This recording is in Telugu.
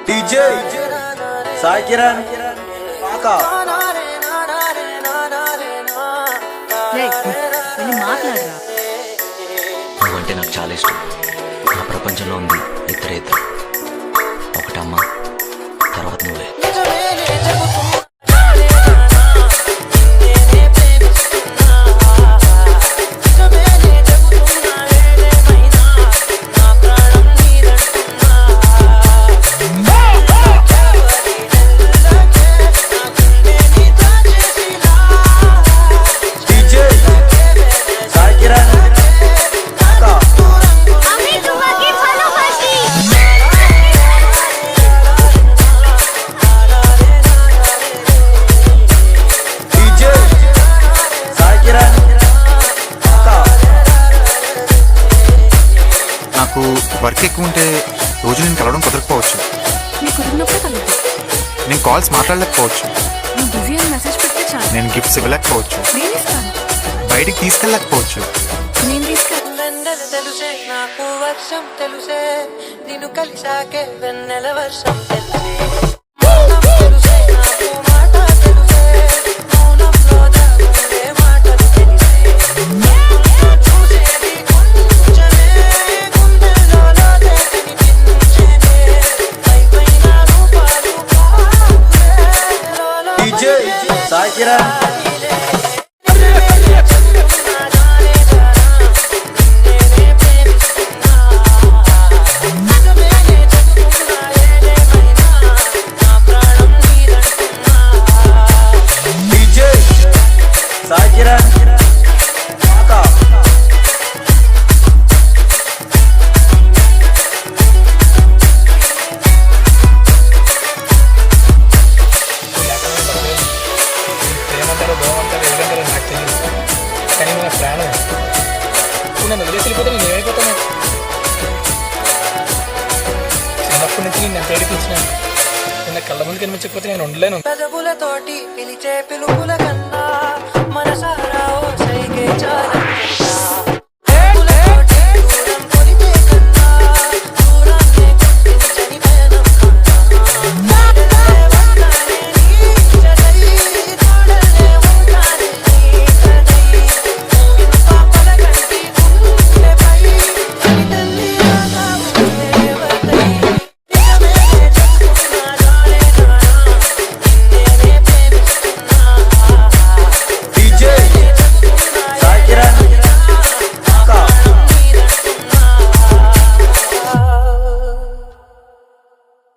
డీజే సాయి కిరణ్ మాకా మాట్లాడరా. నువ్వంటే నాకు చాలా ఇష్టం. నా ప్రపంచంలో ఉంది ఇద్దరు, ఒకటమ్మ, తర్వాత నువ్వే. నాకు వర్క్ ఎక్కువ ఉంటే రోజు నేను కలవడం కుదరకపోవచ్చు. నేను కాల్స్ మాట్లాడలేకపోవచ్చు. నేను గిఫ్ట్స్ ఇవ్వలేకపోవచ్చు. బయటికి తీసుకెళ్ళలేకపోవచ్చు. నాకు వర్షం తెలుసే, నిన్ను కలిసాకే వెన్నెల వర్షం తెలుసే. సాయి కిరణ్ డీజే సాయి కిరణ్ మాకా కానీ మన ప్రాణం ఇప్పుడు నన్ను వదిలేసి వెళ్ళిపోతే నేను ఏమైపోతాను? చిన్నప్పటి నుంచి నేను ఎంత ఏడిపించినాను. నిన్న కళ్ళ ముందు కనిపించకపోతే నేను ఉండలేను. పెదవులతోటి పిలిచే పిలుపుల కన్నా మనసారా ఓ సైగే చాలా